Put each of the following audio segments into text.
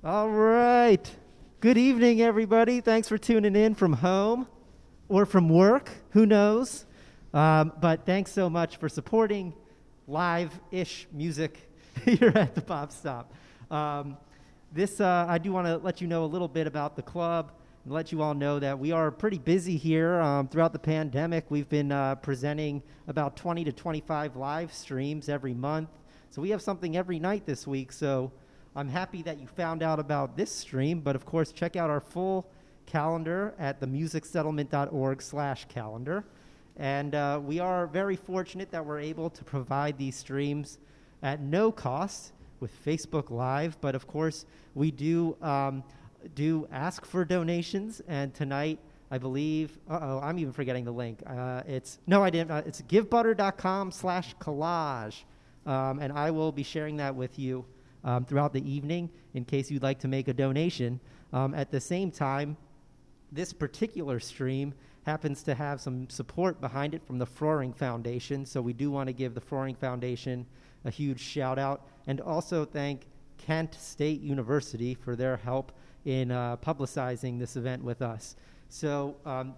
All right. Good evening, everybody. Thanks for tuning in from home or from work. Who knows? But thanks so much for supporting live-ish music here at the Pop Stop. I do want to let you know a little bit about the club and let you all know that we are pretty busy here. Throughout the pandemic, we've been presenting about 20 to 25 live streams every month. So we have something every night this week. So I'm happy that you found out about this stream, but of course, check out our full calendar at themusicsettlement.org/calendar. And we are very fortunate that we're able to provide these streams at no cost with Facebook Live. But of course, we do ask for donations. And tonight, I believe, I'm even forgetting the link. It's givebutter.com/collage. And I will be sharing that with you throughout the evening in case you'd like to make a donation. At the same time, this particular stream happens to have some support behind it from the Frohring Foundation, so we do want to give the Frohring Foundation a huge shout out, and also thank Kent State University for their help in publicizing this event with us. So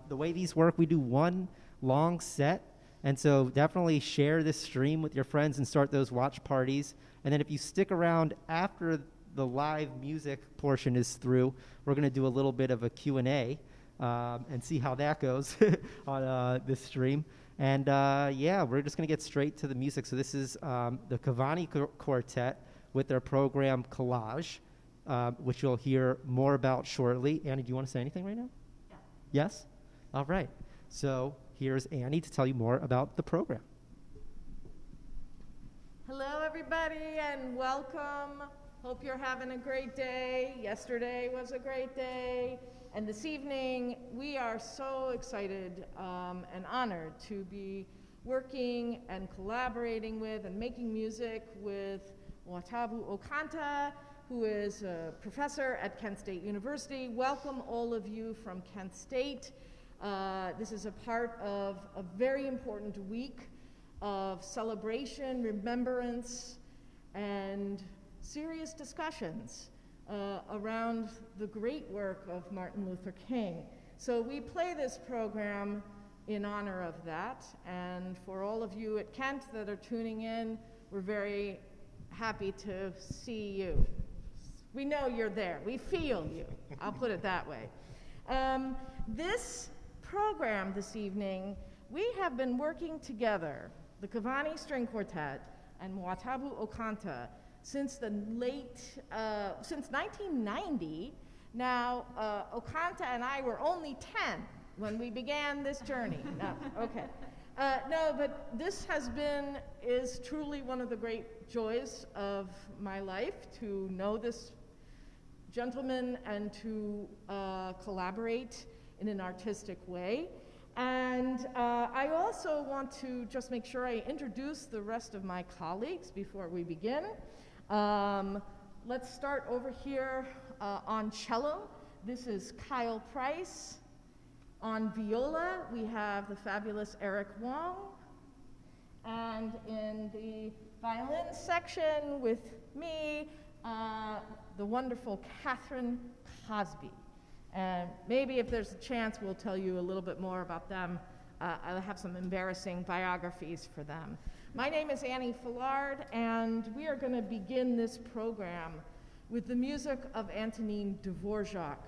the way these work, we do one long set, and so definitely share this stream with your friends and start those watch parties. And then if you stick around after the live music portion is through, we're going to do a little bit of a Q&A and see how that goes on this stream. And yeah, we're just going to get straight to the music. So this is the Cavani Quartet with their program Collage, which you'll hear more about shortly. Annie, do you want to say anything right now? Yeah. Yes? All right. So here's Annie to tell you more about the program. Hello, everybody, and welcome. Hope you're having a great day. Yesterday was a great day. And this evening, we are so excited and honored to be working and collaborating with and making music with Mwatabu Okantah, who is a professor at Kent State University. Welcome all of you from Kent State. This is a part of a very important week of celebration, remembrance, and serious discussions around the great work of Martin Luther King. So we play this program in honor of that, and for all of you at Kent that are tuning in, we're very happy to see you. We know you're there. We feel you. I'll put it that way. This program this evening, we have been working together, the Cavani String Quartet and Mwatabu Okantah, since 1990. Now, Okantah and I were only 10 when we began this journey. No, okay. No, but this is truly one of the great joys of my life, to know this gentleman and to collaborate in an artistic way. And I also want to just make sure I introduce the rest of my colleagues before we begin. Let's start over here on cello. This is Kyle Price. On viola, we have the fabulous Eric Wong. And in the violin section with me, the wonderful Catherine Cosby. And maybe if there's a chance, we'll tell you a little bit more about them. I'll have some embarrassing biographies for them. My name is Annie Fillard, and we are going to begin this program with the music of Antonin Dvorak.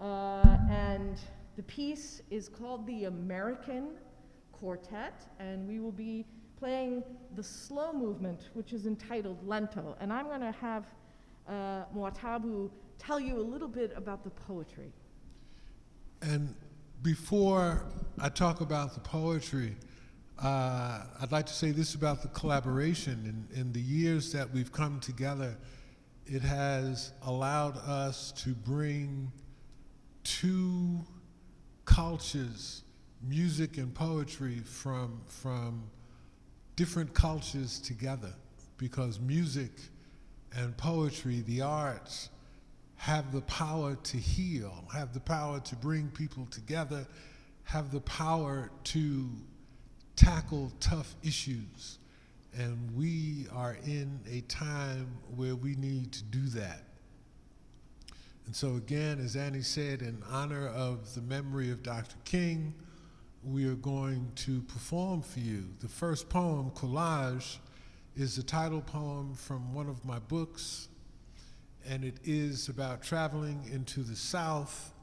And the piece is called the American Quartet, and we will be playing the slow movement, which is entitled Lento. And I'm going to have Mwatabu tell you a little bit about the poetry. And before I talk about the poetry, I'd like to say this about the collaboration. In the years that we've come together, it has allowed us to bring two cultures, music and poetry, from different cultures together, because music and poetry, the arts, have the power to heal, have the power to bring people together, have the power to tackle tough issues. And we are in a time where we need to do that. And so again, as Annie said, in honor of the memory of Dr. King, we are going to perform for you. The first poem, Collage, is the title poem from one of my books, and it is about traveling into the South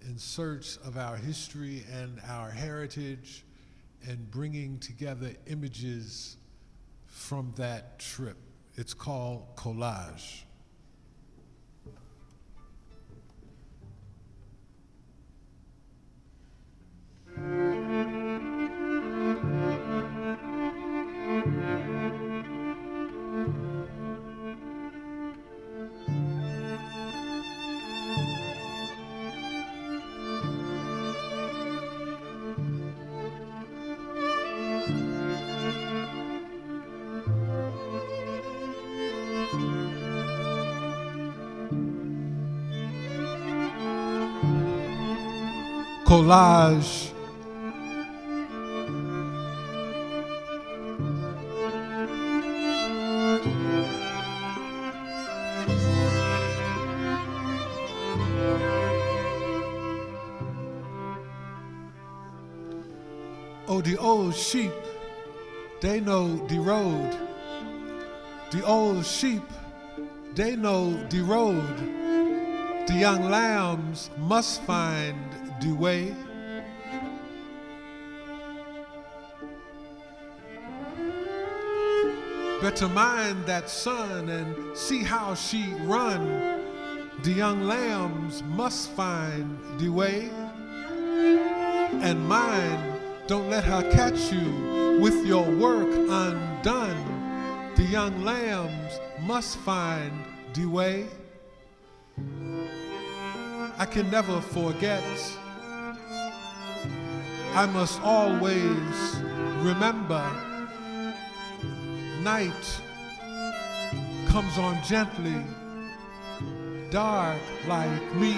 in search of our history and our heritage and bringing together images from that trip. It's called Collage. Collage. Oh, the old sheep, they know the road. The old sheep, they know the road. The young lambs must find the way. Better mind that sun and see how she run. The young lambs must find the way. And mind, don't let her catch you with your work undone. The young lambs must find the way. I can never forget. I must always remember. Night comes on gently, dark like me.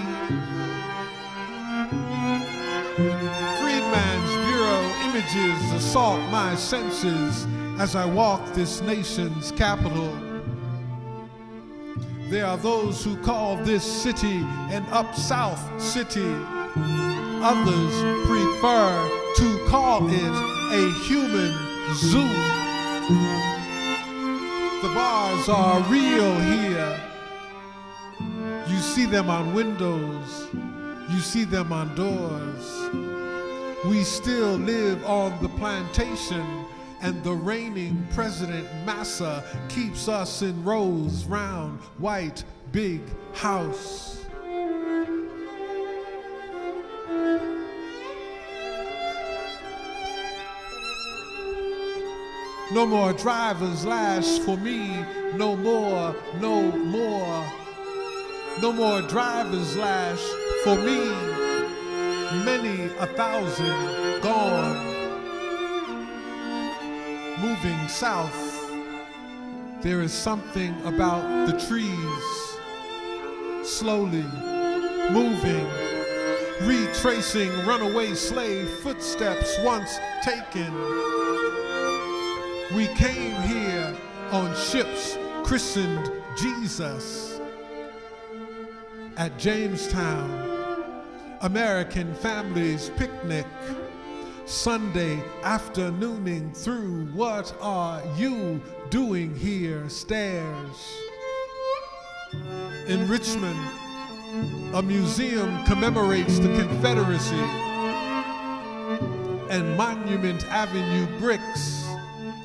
Freedman's Bureau images assault my senses as I walk this nation's capital. There are those who call this city an up-south city. Others prefer to call it a human zoo. The bars are real here. You see them on windows. You see them on doors. We still live on the plantation, and the reigning President Massa keeps us in rows round white big house. No more driver's lash for me, no more, no more. No more driver's lash for me, many 1,000 gone. Moving south, there is something about the trees, slowly moving, retracing runaway slave footsteps once taken. We came here on ships christened Jesus. At Jamestown, American families picnic, Sunday afternooning through. What are you doing here? Stairs. In Richmond, a museum commemorates the Confederacy, and Monument Avenue bricks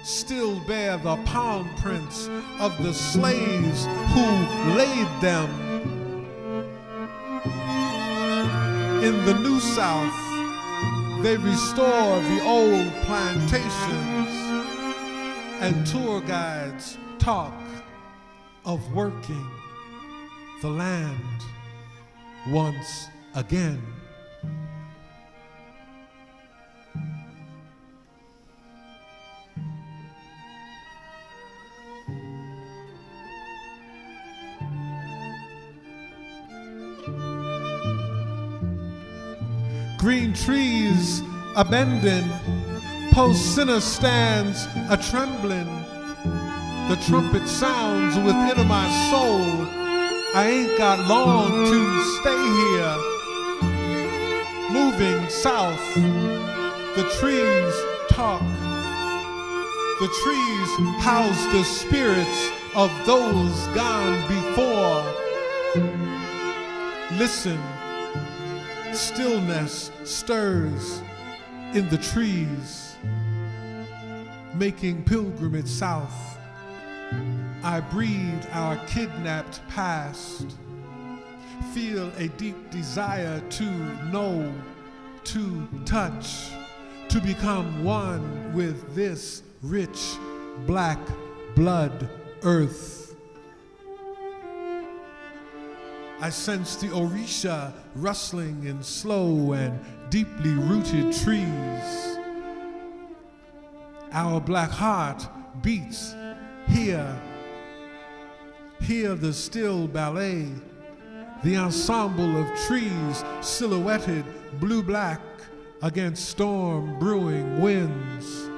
still bear the palm prints of the slaves who laid them. In the New South, they restore the old plantations, and tour guides talk of working the land once again. Green trees a bending, post sinner stands a trembling. The trumpet sounds within my soul, I ain't got long to stay here. Moving south, the trees talk. The trees house the spirits of those gone before. Listen, stillness stirs in the trees, making pilgrimage south. I breathe our kidnapped past, feel a deep desire to know, to touch, to become one with this rich black blood earth. I sense the Orisha rustling in slow and deeply rooted trees. Our black heart beats here. Hear the still ballet, the ensemble of trees silhouetted blue-black against storm-brewing winds.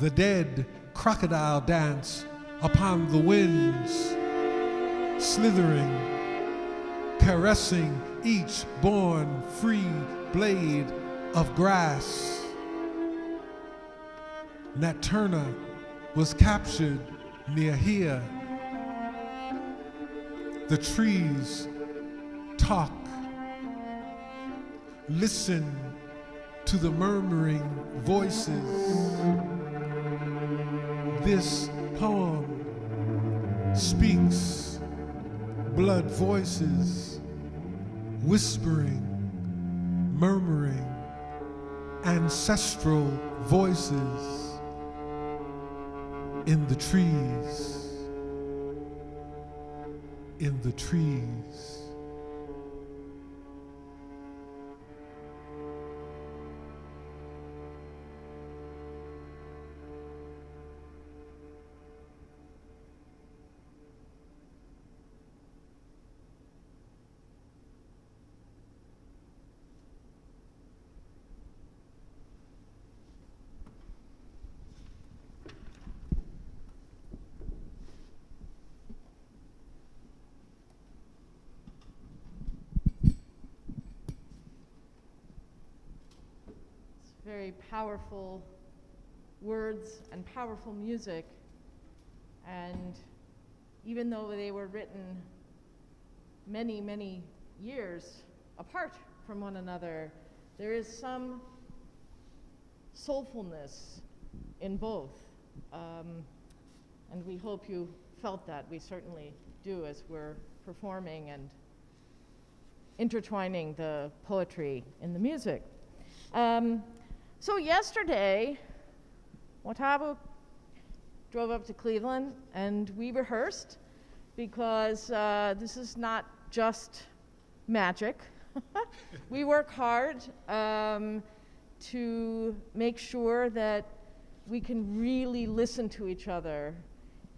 The dead crocodile dance upon the winds, slithering, caressing each born free blade of grass. Nat Turner was captured near here. The trees talk. Listen to the murmuring voices. This poem speaks blood voices, whispering, murmuring, ancestral voices in the trees, in the trees. Very powerful words and powerful music, and even though they were written many, many years apart from one another, there is some soulfulness in both, and we hope you felt that. We certainly do as we're performing and intertwining the poetry in the music. So yesterday, Mwatabu drove up to Cleveland and we rehearsed because this is not just magic. We work hard to make sure that we can really listen to each other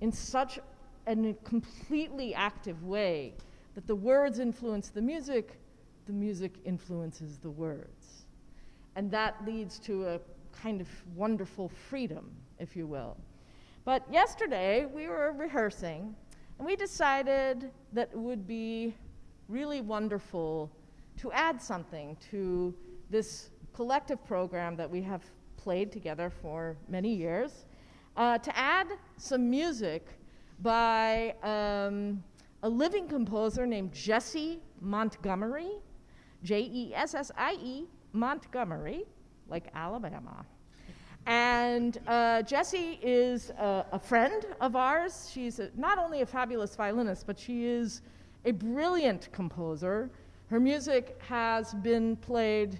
in such a completely active way that the words influence the music influences the words. And that leads to a kind of wonderful freedom, if you will. But yesterday, we were rehearsing, and we decided that it would be really wonderful to add something to this collective program that we have played together for many years, to add some music by a living composer named Jessie Montgomery, Jessie Montgomery, like Alabama. And Jessie is a friend of ours. She's not only a fabulous violinist, but she is a brilliant composer. Her music has been played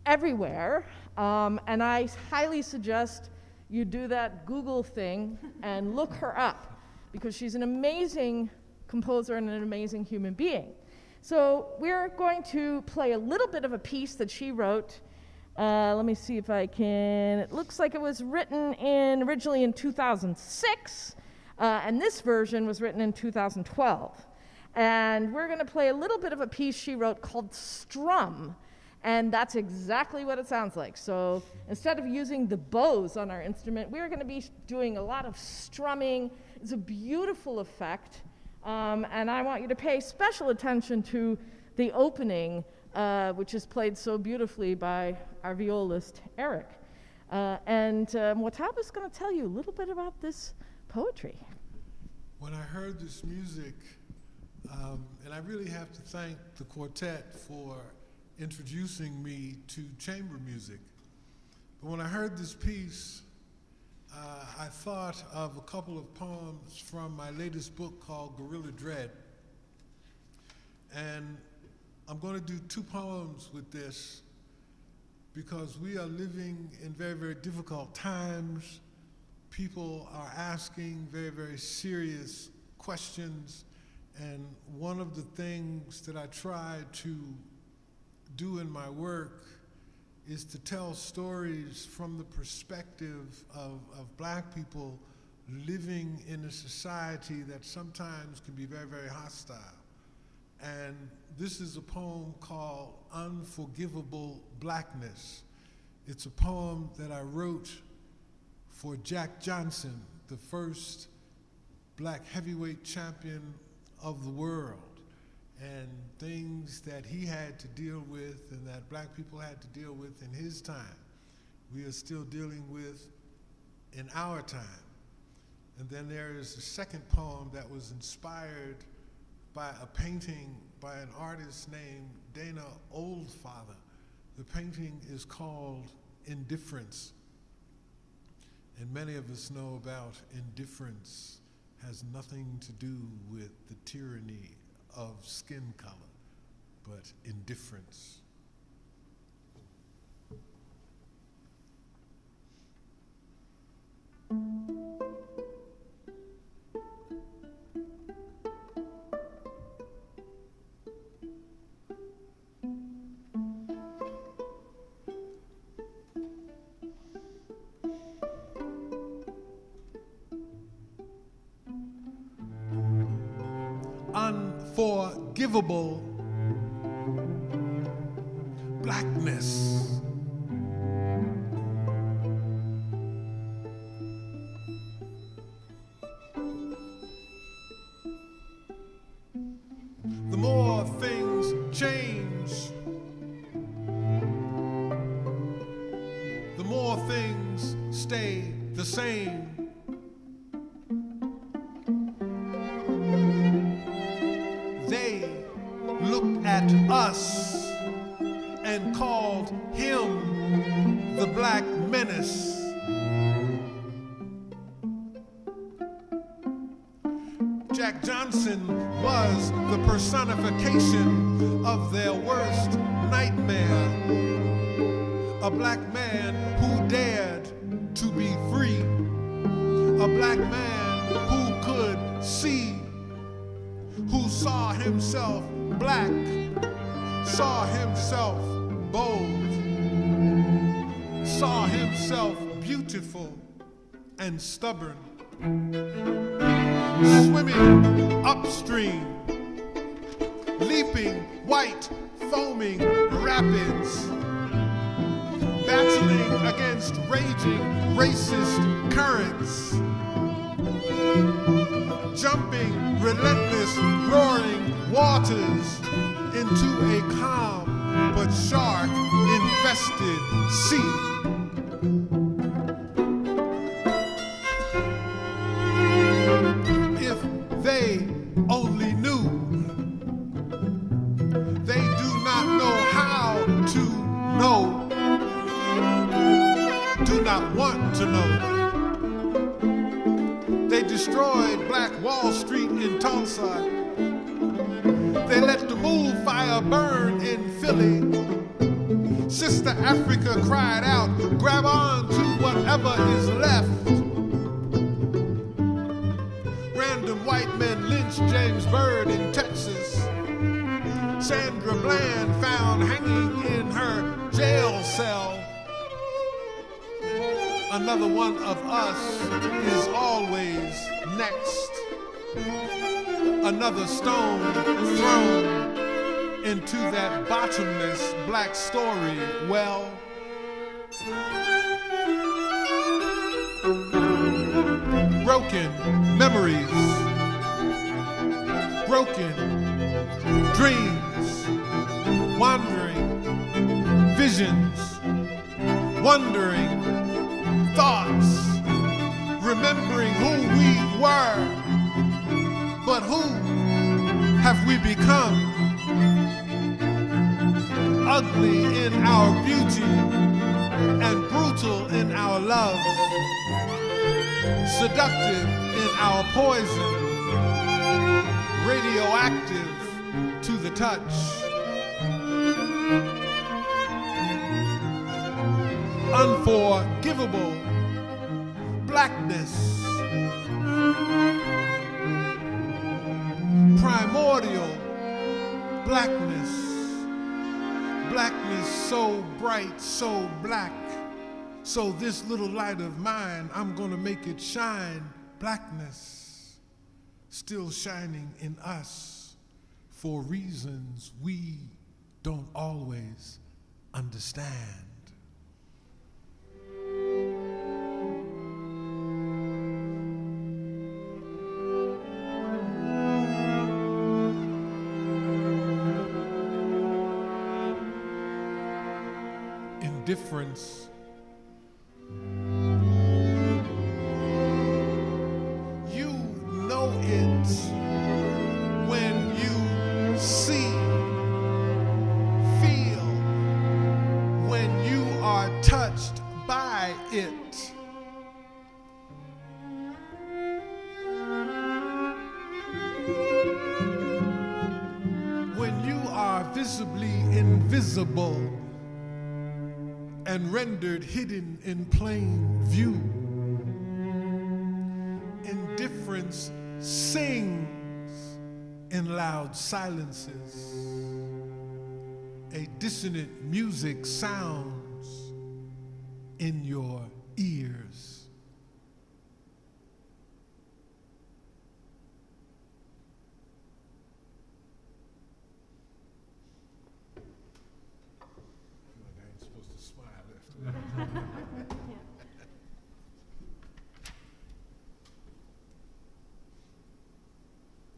everywhere, and I highly suggest you do that Google thing and look her up, because she's an amazing composer and an amazing human being. So we're going to play a little bit of a piece that she wrote. Let me see if I can. It looks like it was written originally in 2006, and this version was written in 2012. And we're going to play a little bit of a piece she wrote called Strum, and that's exactly what it sounds like. So instead of using the bows on our instrument, we're going to be doing a lot of strumming. It's a beautiful effect. And I want you to pay special attention to the opening, which is played so beautifully by our violist, Eric. And Mwatabu is going to tell you a little bit about this poetry. When I heard this music, and I really have to thank the quartet for introducing me to chamber music. But when I heard this piece, I thought of a couple of poems from my latest book called Gorilla Dread. And I'm going to do 2 poems with this because we are living in very, very difficult times. People are asking very, very serious questions. And one of the things that I try to do in my work is to tell stories from the perspective of black people living in a society that sometimes can be very, very hostile. And this is a poem called Unforgivable Blackness. It's a poem that I wrote for Jack Johnson, the first black heavyweight champion of the world, and things that he had to deal with and that black people had to deal with in his time, we are still dealing with in our time. And then there is a second poem that was inspired by a painting by an artist named Dana Oldfather. The painting is called Indifference. And many of us know about indifference has nothing to do with the tyranny of skin color, but indifference. Unforgivable blackness. The more things change, the more things stay the same. Us and called him the Black Menace. Jack Johnson was the personification of their worst nightmare. A black man who dared to be free. A black man who could see, who saw himself black, saw himself bold, saw himself beautiful and stubborn, swimming upstream, leaping white foaming rapids, battling against raging racist currents, jumping relentless roaring waters into a calm but shark-infested sea. If they only knew, they do not know how to know, do not want to know. They destroyed Black Wall Street in Tulsa. They let the Mool fire burn in Philly. Sister Africa cried out, grab on to whatever is left. Random white men lynched James Byrd in Texas. Sandra Bland found hanging in her jail cell. Another one of us is always next. Another stone thrown into that bottomless black story well. Broken memories, broken dreams, wandering visions, wondering thoughts, remembering who we were, but who have we become? Ugly in our beauty and brutal in our love, seductive in our poison, radioactive to the touch. Unforgivable blackness, primordial blackness, blackness so bright, so black. So this little light of mine, I'm gonna make it shine. Blackness still shining in us for reasons we don't always understand. Indifference. You know it when you see, feel, when you are touched by it. When you are visibly invisible and rendered hidden in plain view. Indifference sings in loud silences. A dissonant music sounds in your ears.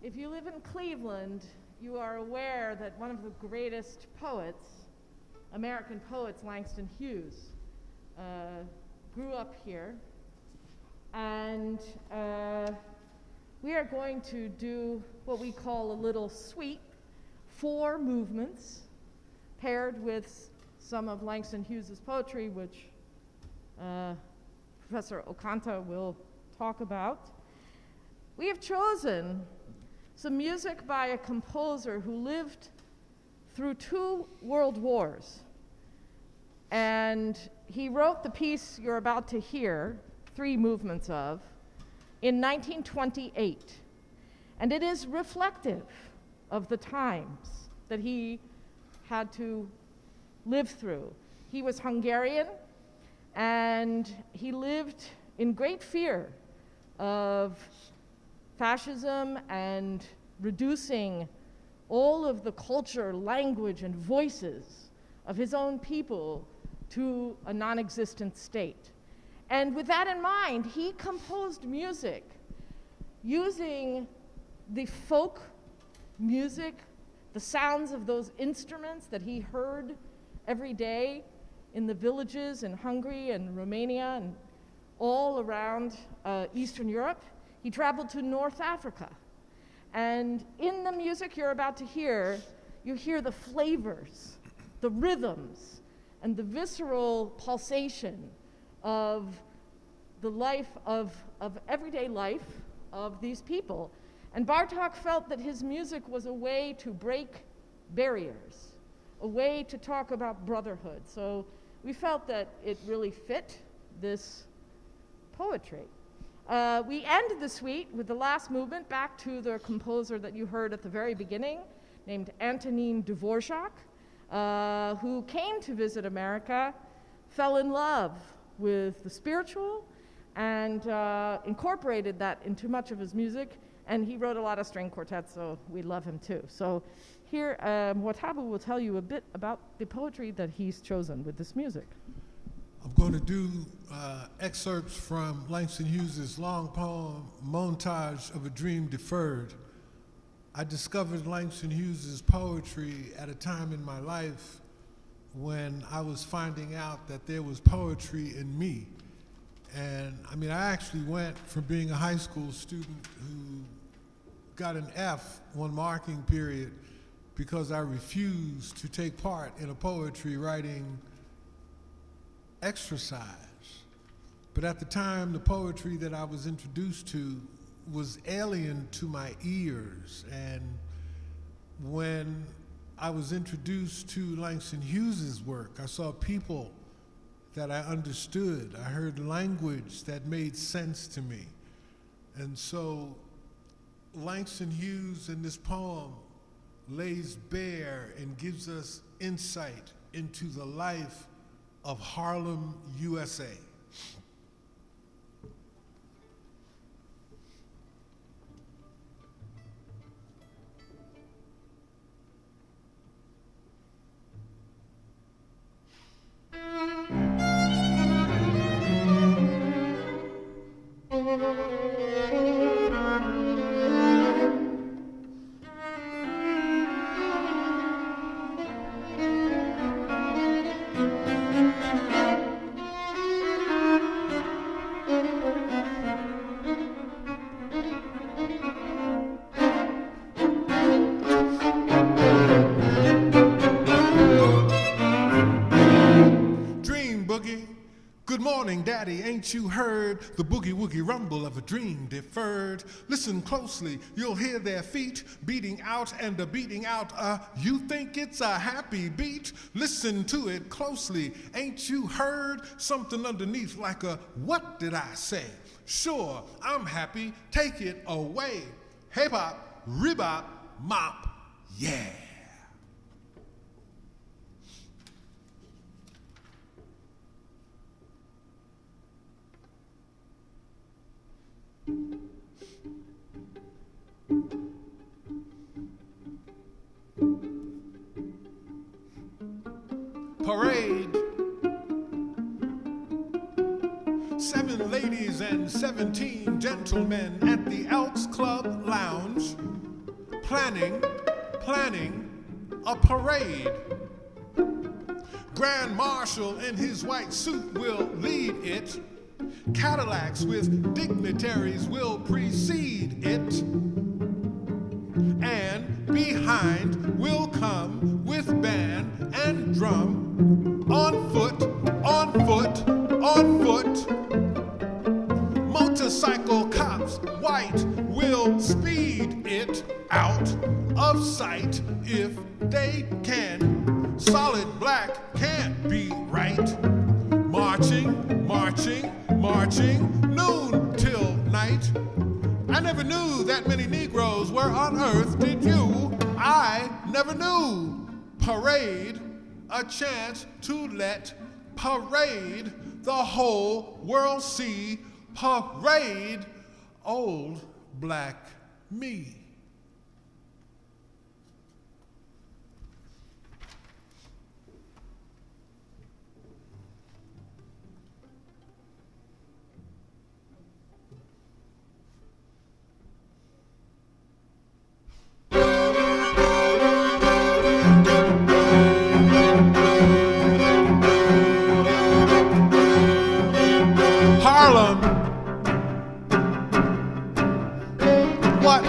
If you live in Cleveland, you are aware that one of the greatest poets, American poets, Langston Hughes, grew up here. And we are going to do what we call a little suite, 4 movements, paired with some of Langston Hughes' poetry, which Professor Okantah will talk about. We have chosen some music by a composer who lived through 2 world wars. And he wrote the piece you're about to hear, 3 movements of, in 1928. And it is reflective of the times that he had to live through. He was Hungarian, and he lived in great fear of fascism and reducing all of the culture, language, and voices of his own people to a non-existent state. And with that in mind, he composed music using the folk music, the sounds of those instruments that he heard every day in the villages in Hungary and Romania and all around Eastern Europe. He traveled to North Africa. And in the music you're about to hear, you hear the flavors, the rhythms, and the visceral pulsation of the life of everyday life of these people. And Bartók felt that his music was a way to break barriers, a way to talk about brotherhood. So we felt that it really fit this poetry. We end the suite with the last movement back to the composer that you heard at the very beginning, named Antonín Dvořák, who came to visit America, fell in love with the spiritual, and incorporated that into much of his music. And he wrote a lot of string quartets, so we love him too. So here, Mwatabu will tell you a bit about the poetry that he's chosen with this music. I'm going to do excerpts from Langston Hughes' long poem, Montage of a Dream Deferred. I discovered Langston Hughes's poetry at a time in my life when I was finding out that there was poetry in me. And I mean, I actually went from being a high school student who got an F one marking period because I refused to take part in a poetry writing exercise. But at the time, the poetry that I was introduced to was alien to my ears. And when I was introduced to Langston Hughes's work, I saw people that I understood. I heard language that made sense to me. And so Langston Hughes in this poem lays bare and gives us insight into the life of Harlem, USA. Daddy, ain't you heard the boogie-woogie rumble of a dream deferred? Listen closely, you'll hear their feet beating out and a beating out. You think it's a happy beat? Listen to it closely. Ain't you heard something underneath like a, what did I say? Sure, I'm happy, take it away. Hip-hop, rebop, mop, yeah. Parade. 7 ladies and 17 gentlemen at the Elks Club Lounge, planning a parade. Grand Marshal in his white suit will lead it. Cadillacs with dignitaries will precede it. And behind will come with band and drum. On foot, on foot, on foot. Motorcycle cops, white, will speed it out of sight if they can. Solid black can't be right. Marching, marching, marching, noon till night. I never knew that many Negroes were on earth, did you? I never knew. Parade, a chance to let parade the whole world see. Parade old black me. Harlem, what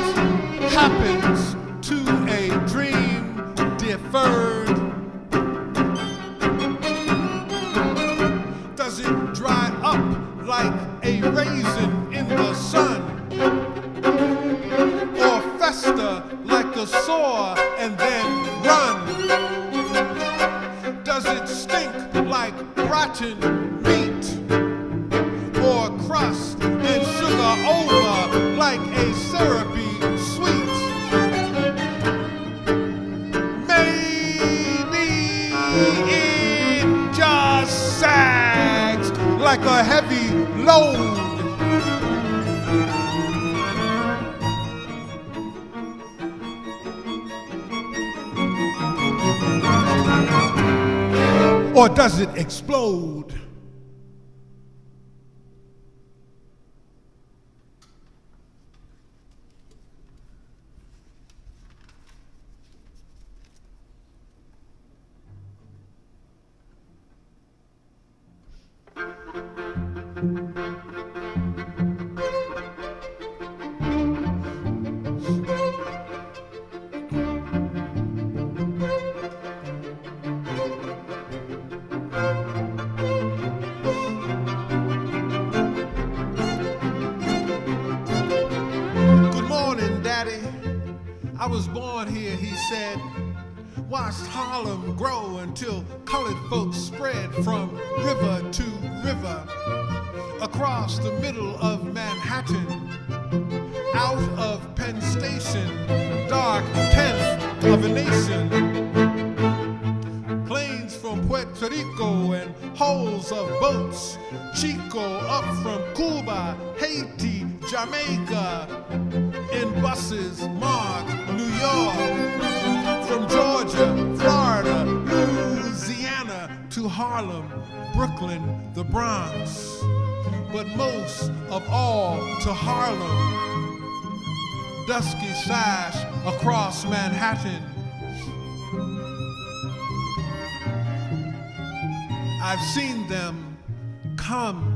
happens to a dream deferred? Does it dry up like a raisin in the sun? Or fester like a sore and then run? Does it stink like rotten meat? Or crust and sugar over like a syrupy sweet? Maybe it just sags like a heavy load. Or does it explode? I was born here, he said, watched Harlem grow until colored folks spread from river to river, across the middle of Manhattan, out of Penn Station, dark 10th of a nation. Planes from Puerto Rico and hulls of boats, Chico up from Cuba, Haiti, Jamaica, in buses marked New York, from Georgia, Florida, Louisiana to Harlem, Brooklyn, the Bronx, but most of all to Harlem, dusky sash across Manhattan. I've seen them come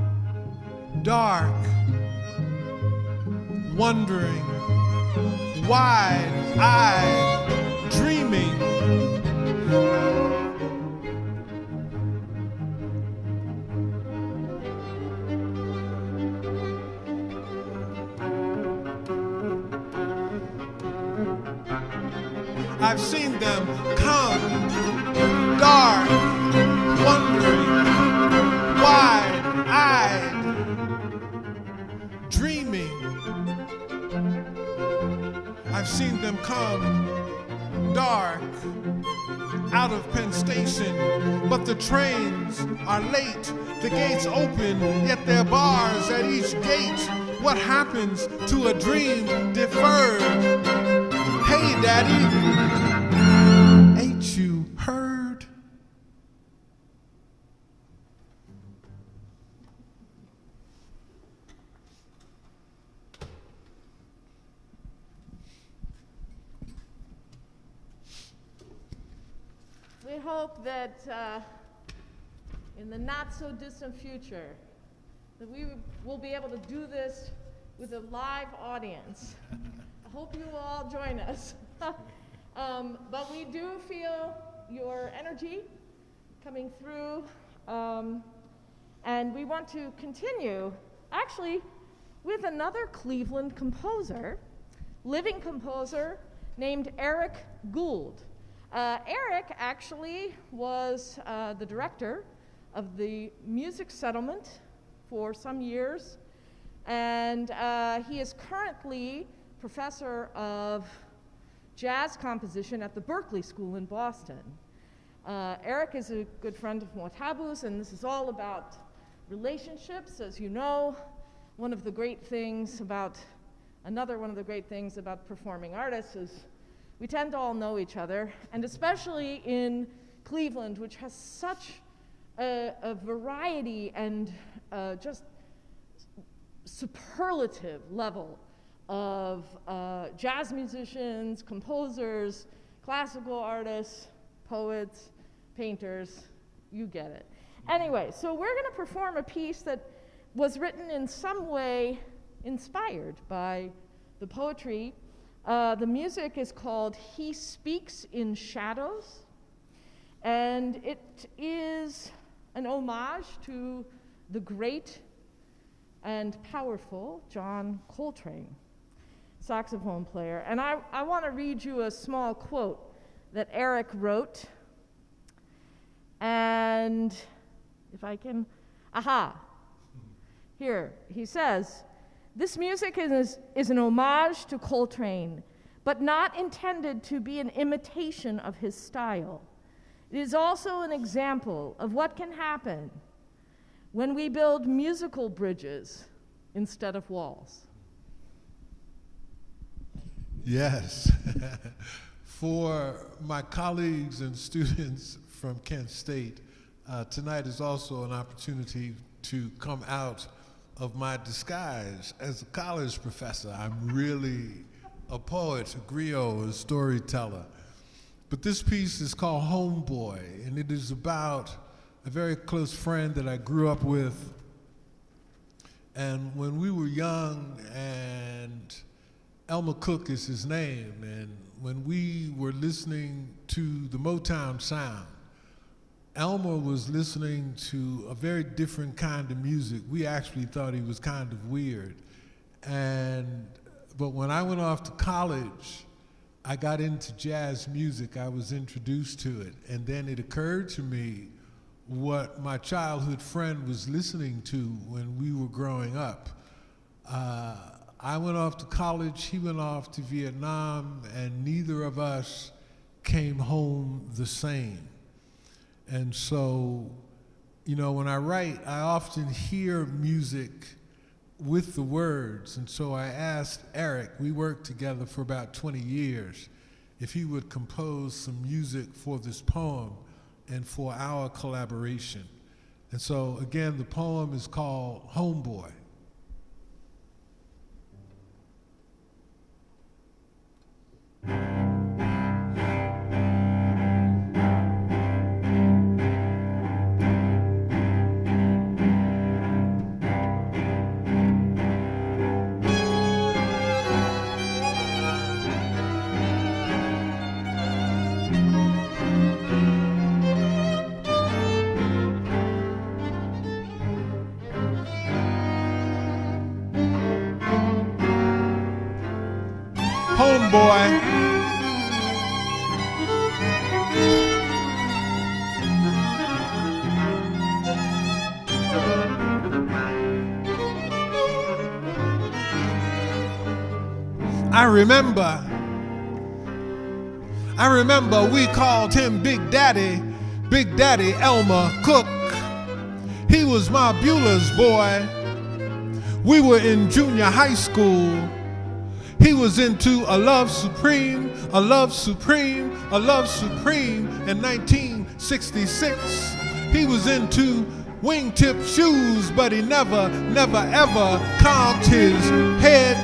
dark, wondering, wide-eyed, dreaming. I've seen them come dark, wondering, wide-eyed, dreaming. I've seen them come dark out of Penn Station, but the trains are late, the gates open, yet there are bars at each gate. What happens to a dream deferred? Hey, Daddy, ain't you heard? We hope that in the not so distant future that we will be able to do this with a live audience. I hope you will all join us. But we do feel your energy coming through, and we want to continue actually with another Cleveland composer, living composer named Eric Gould. Eric actually was the director of the music settlement for some years, and he is currently professor of jazz composition at the Berklee School in Boston. Eric is a good friend of Mwatabu's, and this is all about relationships. As you know, another one of the great things about performing artists is we tend to all know each other, and especially in Cleveland, which has such a variety and just superlative level of jazz musicians, composers, classical artists, poets, painters, you get it. Anyway, so we're going to perform a piece that was written in some way inspired by the poetry. The music is called He Speaks in Shadows, and it is an homage to the great and powerful John Coltrane, saxophone player. And I want to read you a small quote that Eric wrote. And if I can, here, he says, "This music is an homage to Coltrane, but not intended to be an imitation of his style. It is also an example of what can happen when we build musical bridges instead of walls." Yes. For my colleagues and students from Kent State, tonight is also an opportunity to come out of my disguise as a college professor. I'm really a poet, a griot, a storyteller. But this piece is called Homeboy, and it is about a very close friend that I grew up with And when we were young, and Elmer Cook is his name, and when we were listening to the Motown sound, Elmer was listening to a very different kind of music. We actually thought he was kind of weird. But when I went off to college, I got into jazz music. I was introduced to it. And then it occurred to me what my childhood friend was listening to when we were growing up. I went off to college, he went off to Vietnam, and neither of us came home the same. And so, you know, when I write, I often hear music with the words. And so I asked Eric, we worked together for about 20 years, if he would compose some music for this poem and for our collaboration. And so, again, the poem is called Homeboy. Homeboy. I remember we called him Big Daddy Elmer Cook. He was my Beulah's boy. We were in junior high school. He was into A Love Supreme, A Love Supreme, A Love Supreme in 1966. He was into wingtip shoes, but he never ever cocked his head.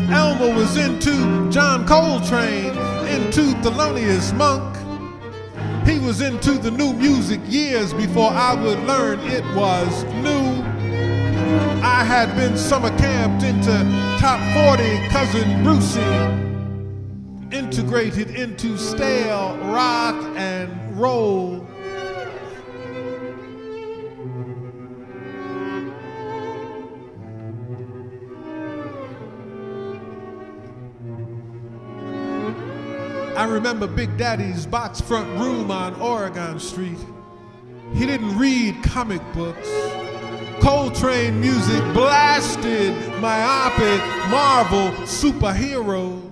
Elmer was into John Coltrane, into Thelonious Monk. He was into the new music years before I would learn it was new. I had been summer camped into Top 40 Cousin Brucey, integrated into stale rock and roll. I remember Big Daddy's box front room on Oregon Street. He didn't read comic books. Coltrane music blasted myopic Marvel superheroes.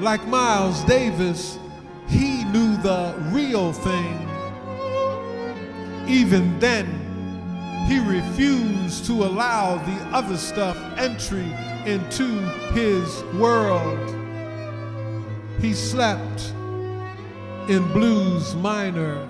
Like Miles Davis, he knew the real thing. Even then, he refused to allow the other stuff entry into his world. He slept in blues minor.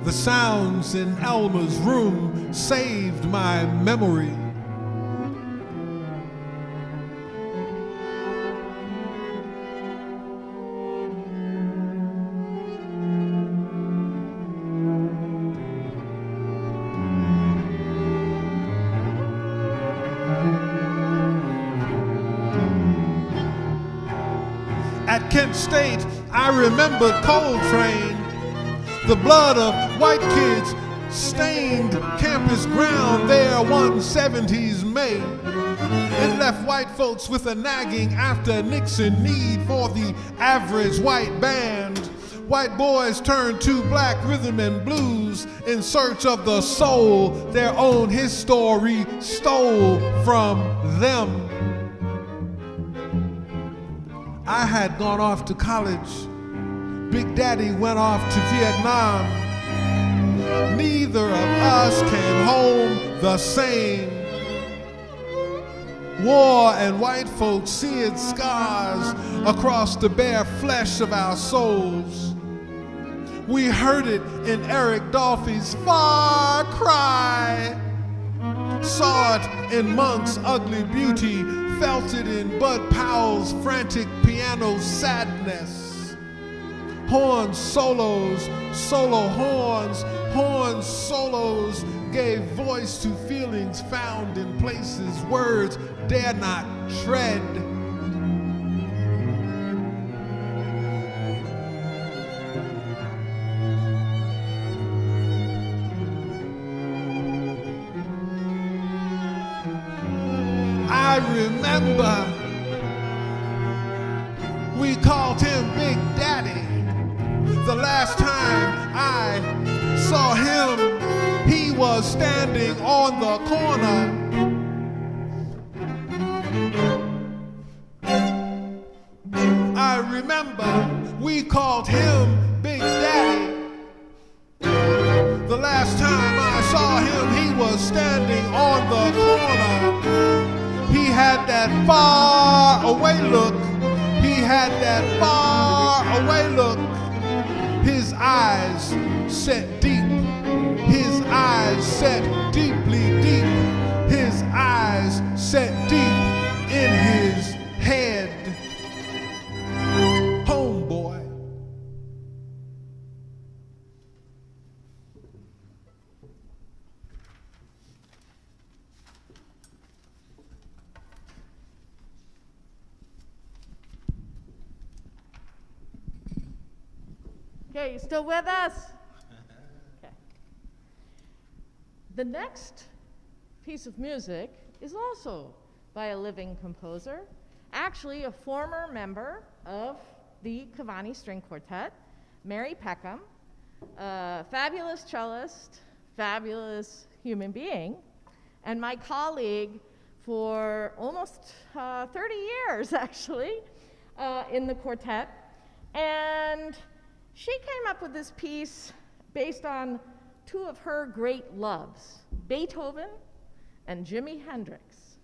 The sounds in Elmer's room saved my memory. At Kent State, I remembered Coltrane. The blood of white kids stained campus ground there one 70s May. It left white folks with a nagging after Nixon need for the average white band. White boys turn to black rhythm and blues in search of the soul their own history stole from them. I had gone off to college. Big Daddy went off to Vietnam. Neither of us came home the same. War and white folks seared scars across the bare flesh of our souls. We heard it in Eric Dolphy's Far Cry, saw it in Monk's Ugly Beauty, felt it in Bud Powell's frantic piano sadness. Horn solos, solo horns, horn solos gave voice to feelings found in places words dare not tread. I remember we called him Big Daddy. The last time I saw him, he was standing on the corner. I remember we called him Big Daddy. The last time I saw him, he was standing on the corner. He had that far away look. He had that far away look. His eyes set deep. His eyes set deeply deep. His eyes set deep in his head. Homeboy. Okay, you still with us? Okay. The next piece of music is also by a living composer, actually a former member of the Cavani String Quartet, Mary Peckham, a fabulous cellist, fabulous human being, and my colleague for almost 30 years, actually, in the quartet. And she came up with this piece based on two of her great loves, Beethoven and Jimi Hendrix.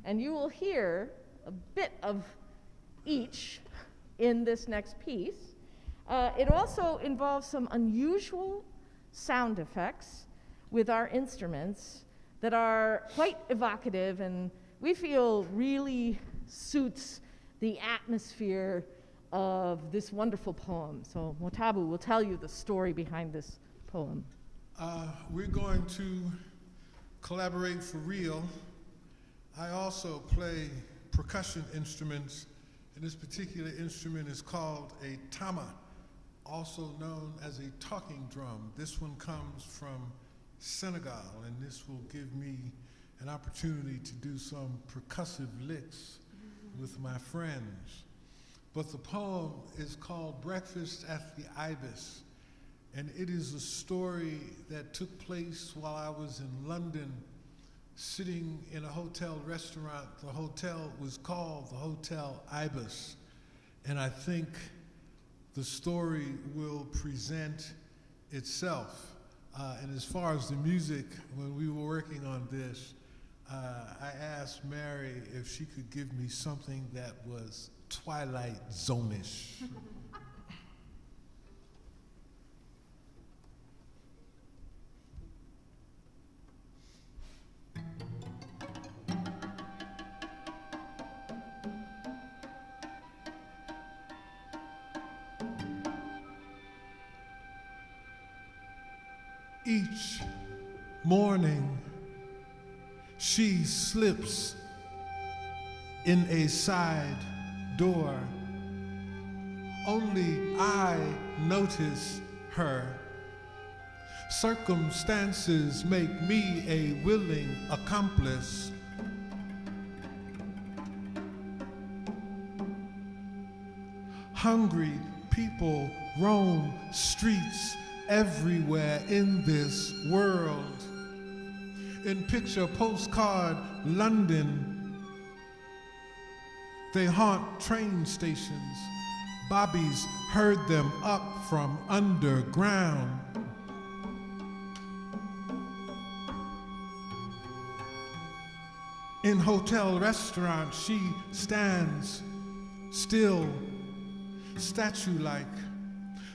And you will hear a bit of each in this next piece. It also involves some unusual sound effects with our instruments that are quite evocative and we feel really suits the atmosphere of this wonderful poem. So Mwatabu will tell you the story behind this poem. We're going to collaborate for real. I also play percussion instruments, and this particular instrument is called a tama, also known as a talking drum. This one comes from Senegal, and this will give me an opportunity to do some percussive licks with my friends. But the poem is called Breakfast at the Ibis, and it is a story that took place while I was in London, sitting in a hotel restaurant. The hotel was called the Hotel Ibis, and I think the story will present itself. And as far as the music, when we were working on this, I asked Mary if she could give me something that was Twilight Zone-ish. Each morning, she slips in a side door. Only I notice her. Circumstances make me a willing accomplice. Hungry People roam streets everywhere in this world. In picture postcard London, they haunt train stations. Bobbies herd them up from underground. In hotel restaurants, she stands still, statue-like,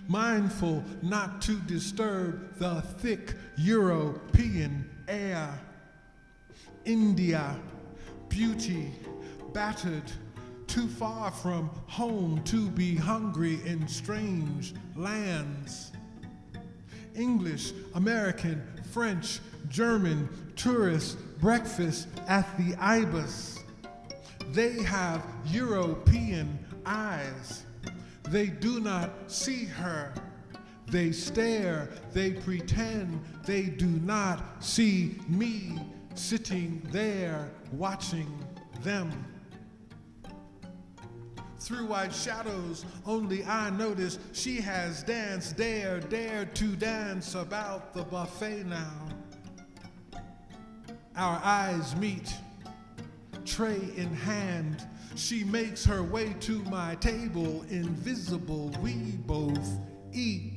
mindful not to disturb the thick European air. India, beauty, battered, too far from home to be hungry in strange lands. English, American, French, German, tourists, breakfast at the Ibis. They have European eyes. They do not see her. They stare, they pretend they do not see me sitting there watching them. Through white shadows, only I notice she has danced, dared to dance about the buffet now. Our eyes meet, tray in hand. She makes her way to my table, invisible, we both eat.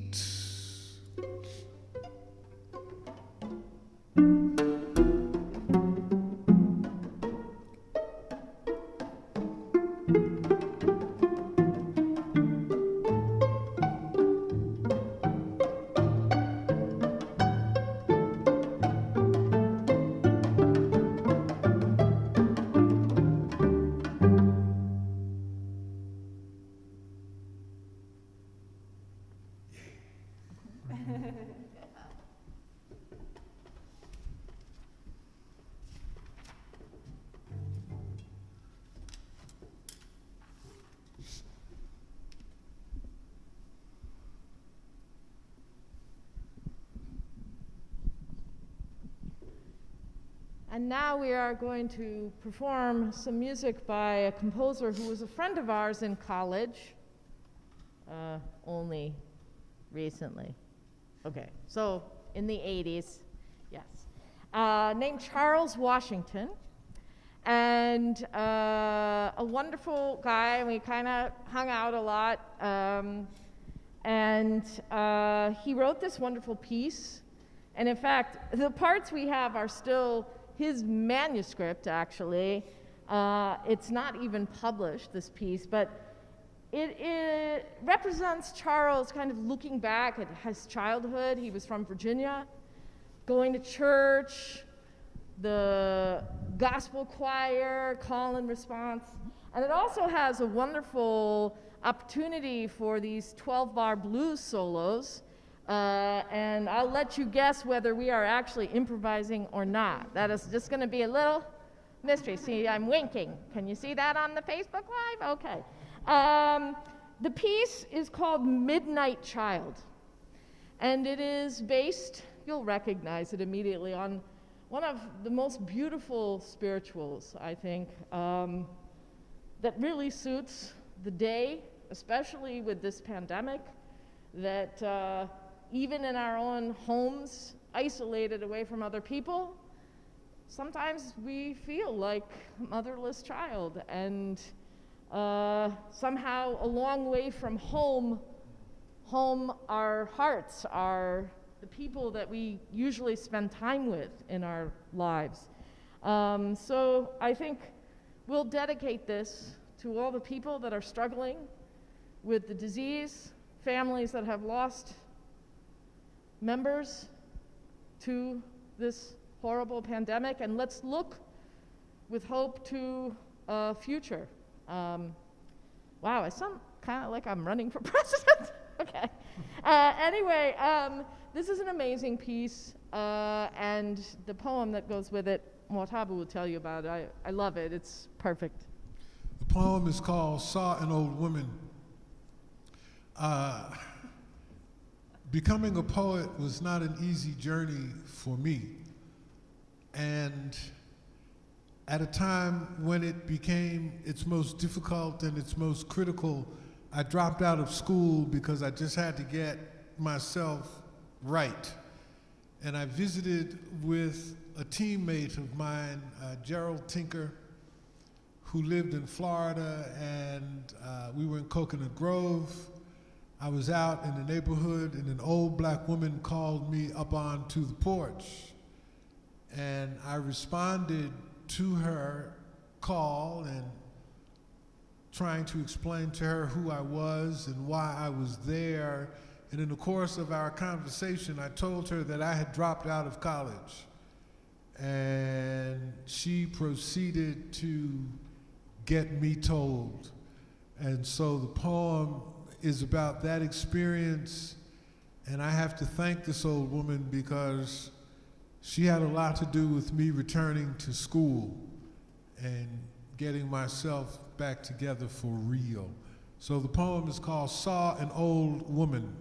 And now we are going to perform some music by a composer who was a friend of ours in college, only recently. Okay, so in the 80s, yes. Named Charles Washington, and a wonderful guy, and we kind of hung out a lot. And he wrote this wonderful piece, and in fact, the parts we have are still his manuscript, actually. It's not even published, this piece, but it represents Charles kind of looking back at his childhood. He was from Virginia, going to church, the gospel choir, call and response. And it also has a wonderful opportunity for these 12-bar blues solos. And I'll let you guess whether we are actually improvising or not. That is just going to be a little mystery. See, I'm winking. Can you see that on the Facebook Live? Okay. The piece is called Midnight Child. And it is based, you'll recognize it immediately, on one of the most beautiful spirituals, I think, that really suits the day, especially with this pandemic, that even in our own homes, isolated away from other people, sometimes we feel like a motherless child, and somehow a long way from home, our hearts are the people that we usually spend time with in our lives. So I think we'll dedicate this to all the people that are struggling with the disease, families that have lost members to this horrible pandemic, and let's look with hope to a future. Wow, I sound kind of like I'm running for president. Okay. Anyway, this is an amazing piece, and the poem that goes with it, Mwatabu will tell you about it. I love it. It's perfect. The poem is called Saw an Old Woman. Becoming a poet was not an easy journey for me. And at a time when it became its most difficult and its most critical, I dropped out of school because I just had to get myself right. And I visited with a teammate of mine, Gerald Tinker, who lived in Florida, and we were in Coconut Grove. I was out in the neighborhood, and an old black woman called me up onto the porch. And I responded to her call and trying to explain to her who I was and why I was there. And in the course of our conversation, I told her that I had dropped out of college. And she proceeded to get me told. And so the poem is about that experience, and I have to thank this old woman because she had a lot to do with me returning to school and getting myself back together for real. So the poem is called Saw an Old Woman.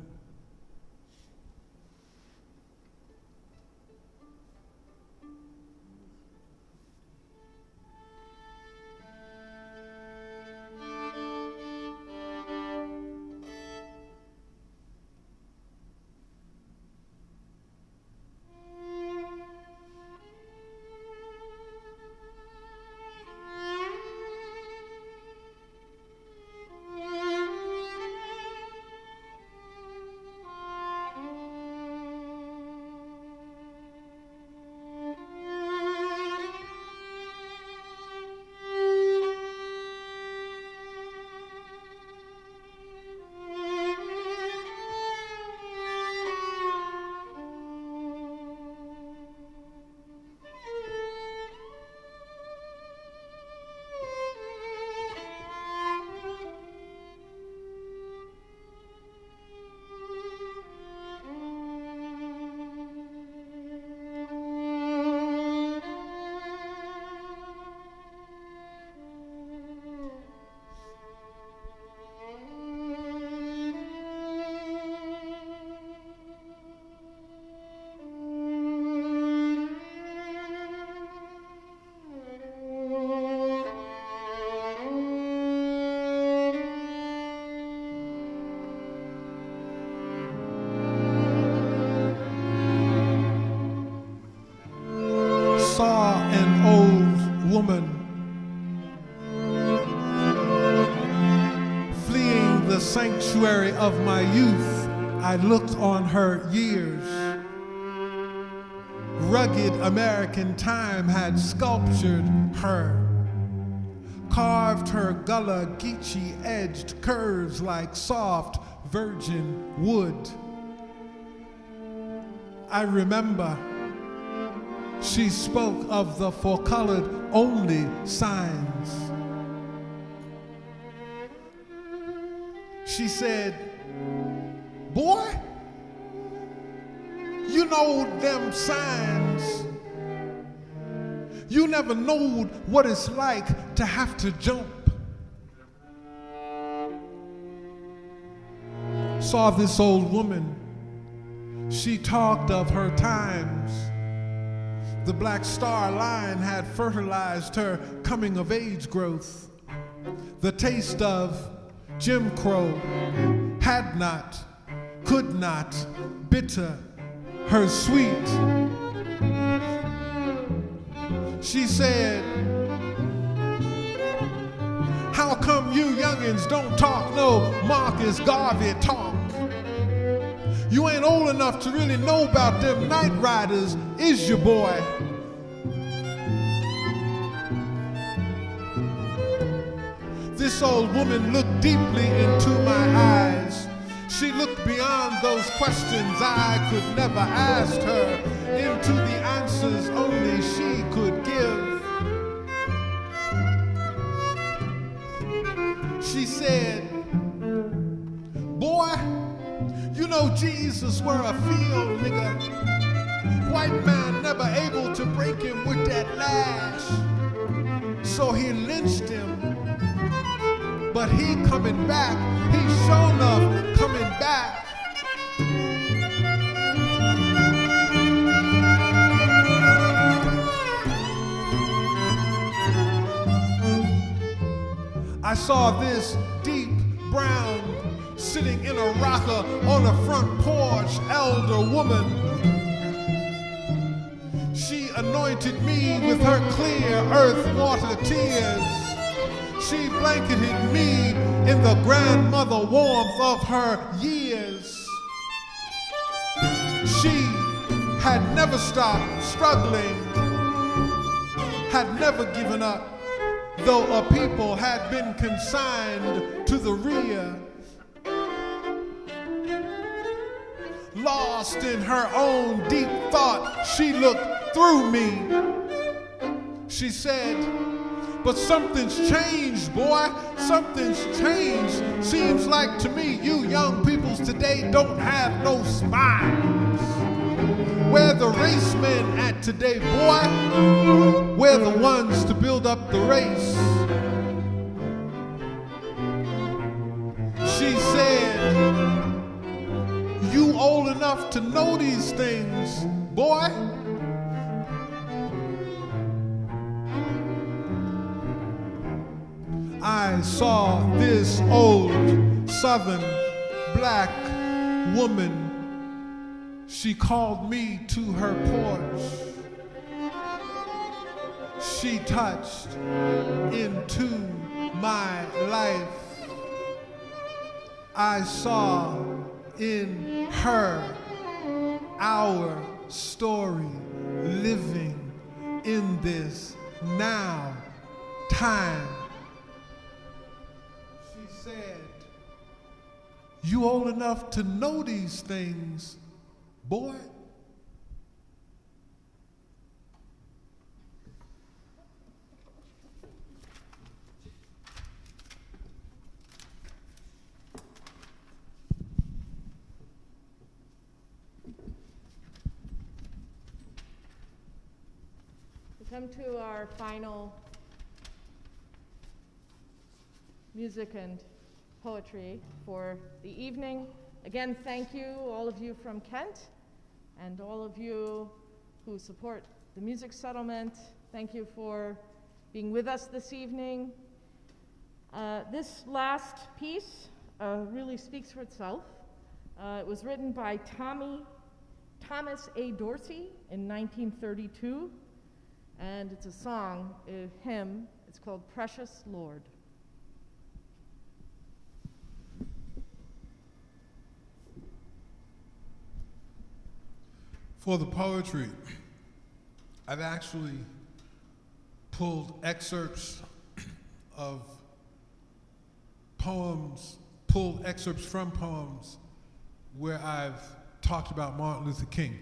Saw an old woman fleeing the sanctuary of my youth. I looked on her years. Rugged American time had sculptured her, carved her Gullah Geechee edged curves like soft virgin wood. I remember she spoke of the for-colored only signs. She said, "Boy, you know them signs. You never knowed what it's like to have to jump." Saw this old woman. She talked of her times. The Black Star Line had fertilized her coming-of-age growth. The taste of Jim Crow had not, could not, bitter her sweet. She said, "How come you youngins don't talk no Marcus Garvey talk? You ain't old enough to really know about them night riders, is your boy?" This old woman looked deeply into my eyes. She looked beyond those questions I could never ask her, into the answers only she could give. She said, "Boy, you know Jesus were a field nigga. White man never able to break him with that lash. So he lynched him. But he coming back, he sure enough coming back." I saw this deep brown sitting in a rocker on a front porch, elder woman. She anointed me with her clear earth water tears. She blanketed me in the grandmother warmth of her years. She had never stopped struggling, had never given up, though a people had been consigned to the rear. Lost in her own deep thought, she looked through me. She said, but something's changed, boy, something's changed. Seems like to me you young peoples today don't have no spines. Where the race men at today, boy? We're the ones to build up the race. She said, you old enough to know these things, boy? I saw this old Southern black woman. She called me to her porch. She touched into my life. I saw in her our story, living in this now time. She said, you old enough to know these things, boy? We come to our final music and poetry for the evening. Again, thank you, all of you from Kent, and all of you who support the music settlement. Thank you for being with us this evening. This last piece really speaks for itself. It was written by Thomas A. Dorsey in 1932, and it's a song, a hymn. It's called Precious Lord. For the poetry, I've actually pulled excerpts of poems, pulled excerpts from poems where I've talked about Martin Luther King.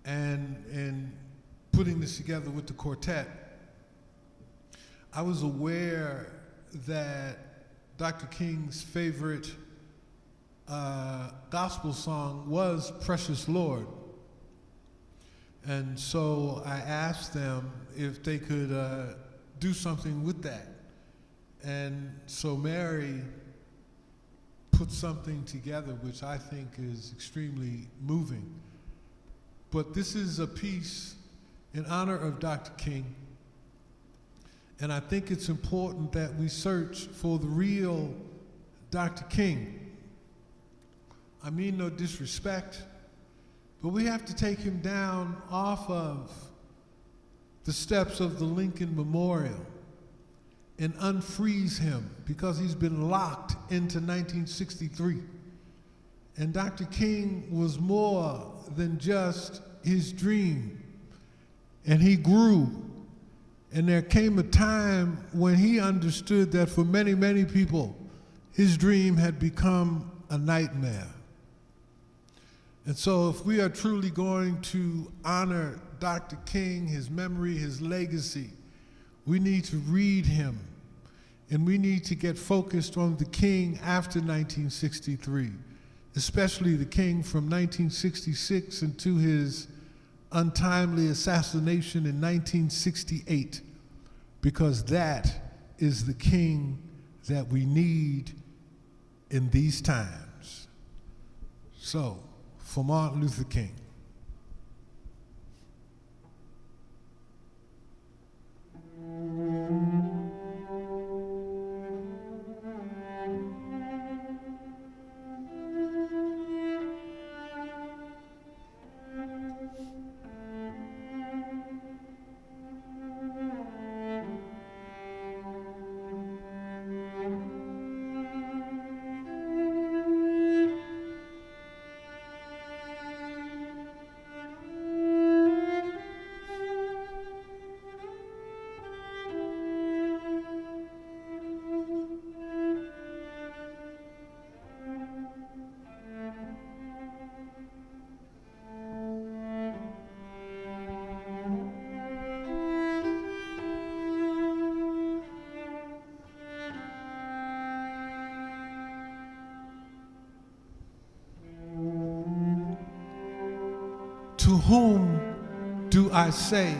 And in putting this together with the quartet, I was aware that Dr. King's favorite gospel song was Precious Lord. And so I asked them if they could do something with that. And so Mary put something together which I think is extremely moving. But this is a piece in honor of Dr. King. And I think it's important that we search for the real Dr. King. I mean no disrespect, but we have to take him down off of the steps of the Lincoln Memorial and unfreeze him because he's been locked into 1963. And Dr. King was more than just his dream, and he grew. And there came a time when he understood that for many, many people, his dream had become a nightmare. And so if we are truly going to honor Dr. King, his memory, his legacy, we need to read him, and we need to get focused on the King after 1963, especially the King from 1966 until his untimely assassination in 1968, because that is the King that we need in these times. So, for Martin Luther King. to whom do I say?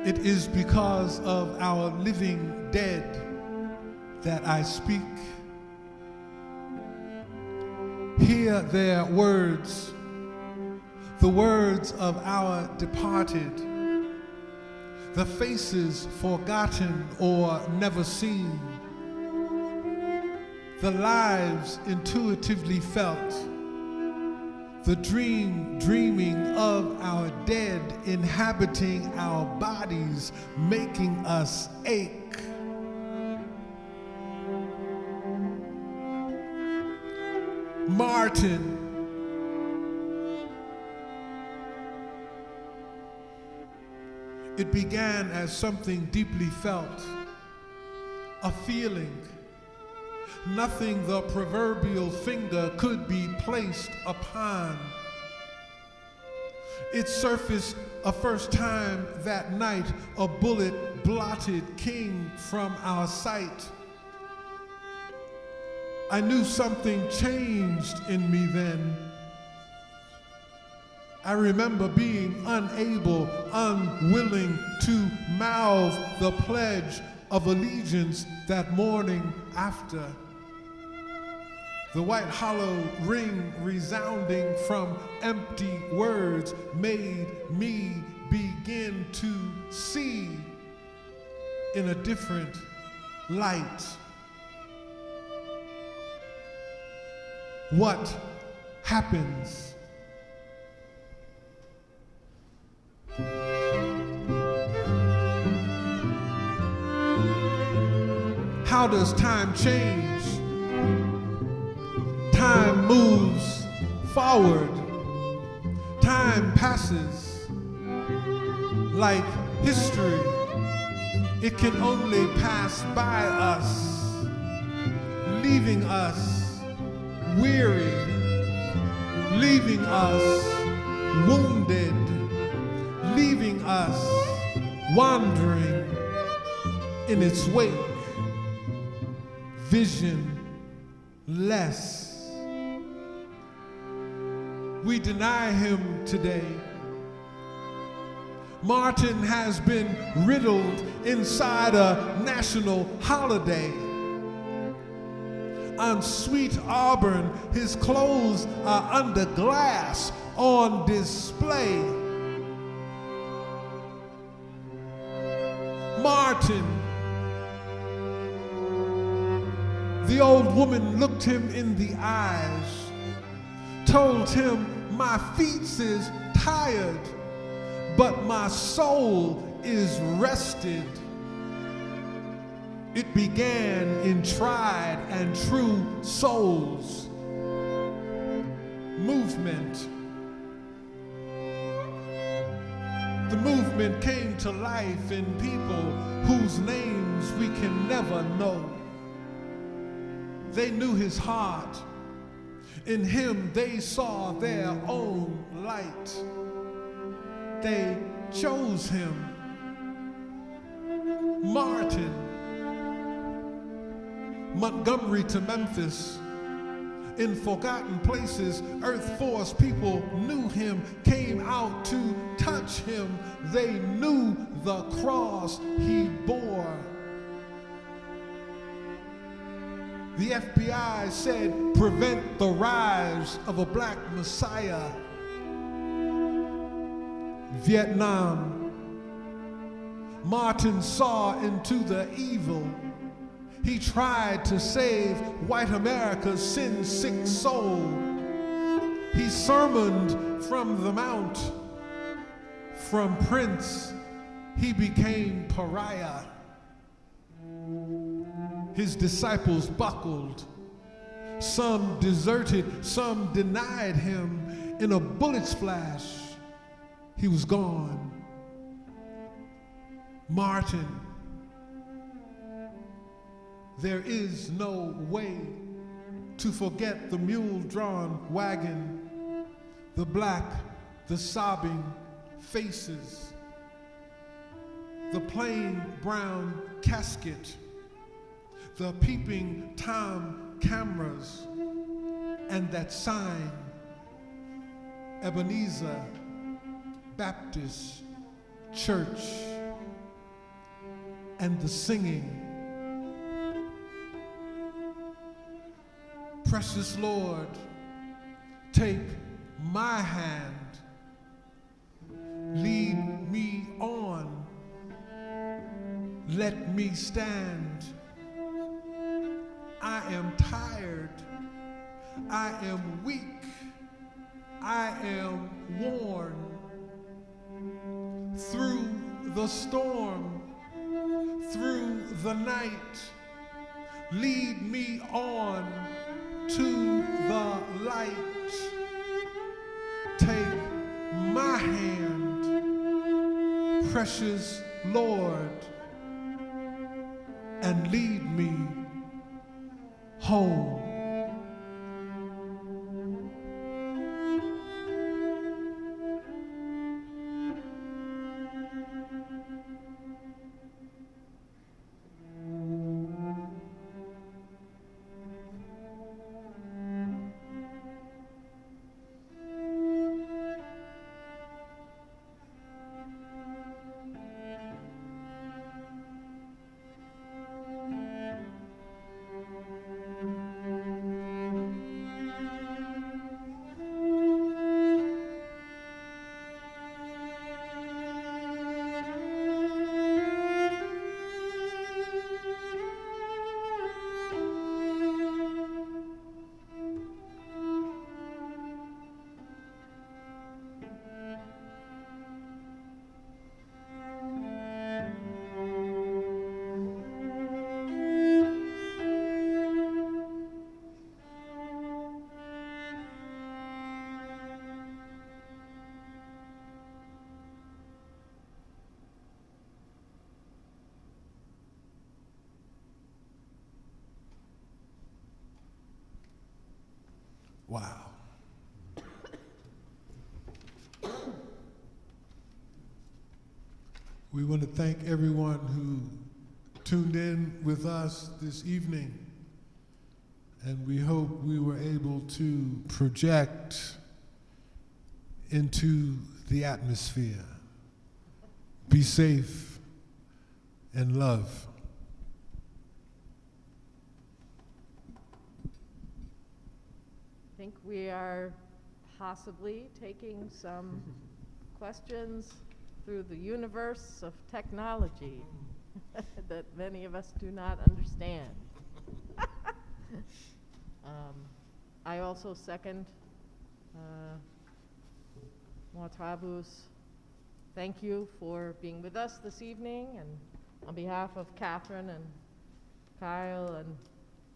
It is because of our living dead that I speak. Hear their words, the words of our departed, the faces forgotten or never seen, the lives intuitively felt, the dreaming of our dead inhabiting our bodies, making us ache. Martin. It began as something deeply felt, a feeling, nothing the proverbial finger could be placed upon. It surfaced a first time that night, a bullet blotted king from our sight. I knew something changed in me then. I remember being unable, unwilling to mouth the pledge of allegiance that morning after. The white hollow ring resounding from empty words made me begin to see in a different light. What happens? How does time change? Time moves forward. Time passes like history. It can only pass by us, leaving us weary, leaving us wounded, leaving us wandering in its wake, visionless. We deny him today. Martin has been riddled inside a national holiday. On Sweet Auburn, his clothes are under glass on display. Martin. The old woman looked him in the eyes, told him, my feet is tired, but my soul is rested. It began in tried and true souls. Movement. The movement came to life in people whose names we can never know. They knew his heart. In him they saw their own light. They chose him. Martin. Montgomery to Memphis. In forgotten places, Earth Force people knew him, came out to touch him. They knew the cross he bore. The FBI said, prevent the rise of a black messiah. Vietnam. Martin saw into the evil. He tried to save white America's sin-sick soul. He sermoned from the mount. From prince, he became pariah. His disciples buckled. Some deserted, some denied him. In a bullet's flash, he was gone. Martin. There is no way to forget the mule-drawn wagon, the black, the sobbing faces, the plain brown casket, the peeping Tom cameras, and that sign, Ebenezer Baptist Church and the singing. Precious Lord, take my hand, lead me on, let me stand. I am tired, I am weak, I am worn. Through the storm, through the night, lead me on to the light. Take my hand, precious Lord, and lead me home. Wow. We want to thank everyone who tuned in with us this evening, and we hope we were able to project into the atmosphere. Be safe and love. I think we are possibly taking some questions through the universe of technology that many of us do not understand. I also second Mwatabu's thank you for being with us this evening, and on behalf of Catherine and Kyle and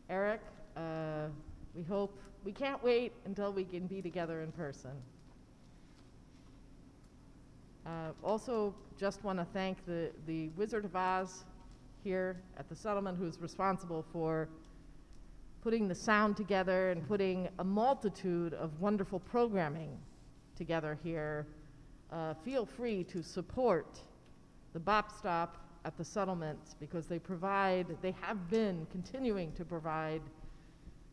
Eric, we can't wait until we can be together in person. Also, just want to thank the Wizard of Oz here at the settlement, who's responsible for putting the sound together and putting a multitude of wonderful programming together here. Feel free to support the Bop Stop at the settlements, because they have been continuing to provide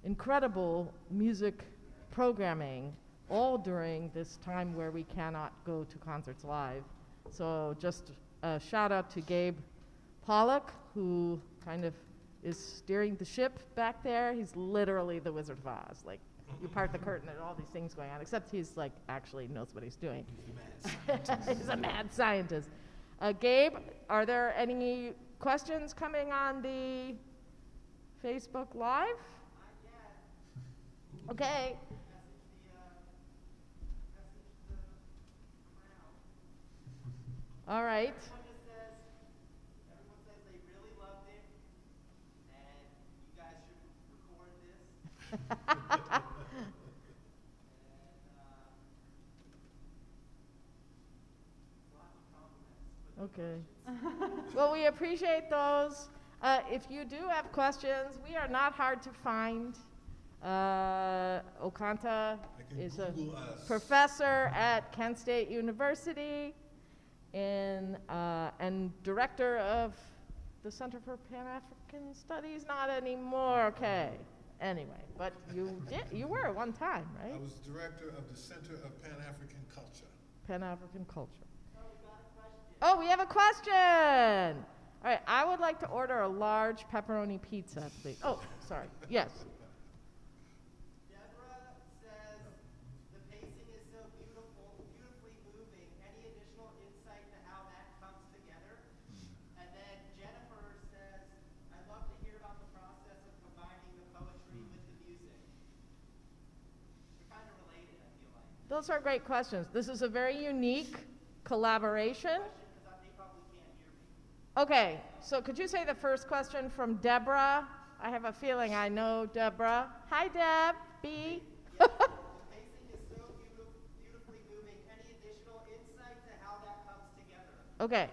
incredible music programming all during this time where we cannot go to concerts live. So just a shout out to Gabe Pollock, who kind of is steering the ship back there. He's literally the Wizard of Oz. Like, you part the curtain and all these things going on, except he's like actually knows what he's doing. He's a mad scientist. Gabe, are there any questions coming on the Facebook Live? Okay. All right. Everyone says they really loved it, and you guys should record this. Okay. Well, we appreciate those. If you do have questions, we are not hard to find. Okantah is a professor at Kent State University and director of the Center for Pan-African Studies. Not anymore, okay. anyway, but you were one time, I right? was director of the Center of Pan-African Culture. Pan-African culture. Oh, we have a question. All right, I would like to order a large pepperoni pizza, please. Oh, sorry. Yes. Deborah says the pacing is so beautifully moving. Any additional insight to how that comes together? And then Jennifer says, I'd love to hear about the process of combining the poetry with the music. They're kind of related, I feel like. Those are great questions. This is a very unique collaboration. Because they probably can't hear me. Okay, so could you say the first question from Deborah? I have a feeling I know Deborah. Hi, Deb. B. The pacing is so beautifully moving. Any additional insight to how that comes together? Okay.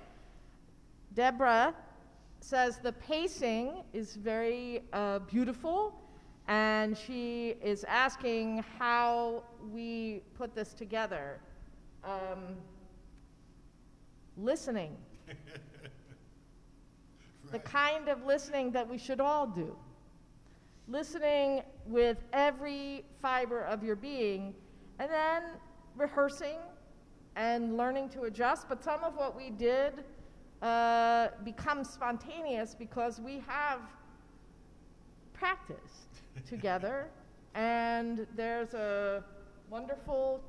Deborah says the pacing is very beautiful, and she is asking how we put this together. Listening. The kind of listening that we should all do. Listening with every fiber of your being, and then rehearsing and learning to adjust. But some of what we did becomes spontaneous because we have practiced together, and there's a wonderful,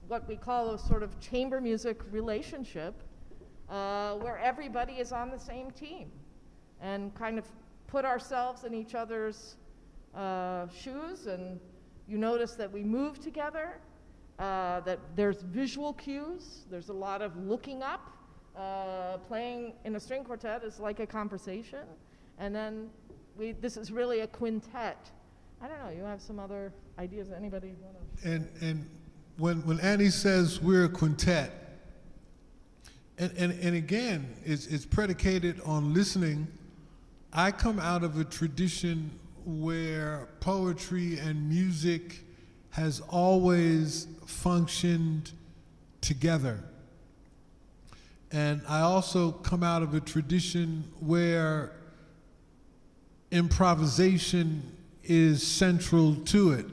what we call a sort of chamber music relationship, where everybody is on the same team and kind of put ourselves in each other's shoes, and you notice that we move together, that there's visual cues, there's a lot of looking up. Playing in a string quartet is like a conversation, and then this is really a quintet. I don't know, you have some other ideas? Anybody want to? And when Annie says we're a quintet, and again, it's predicated on listening. I come out of a tradition where poetry and music has always functioned together. And I also come out of a tradition where improvisation is central to it.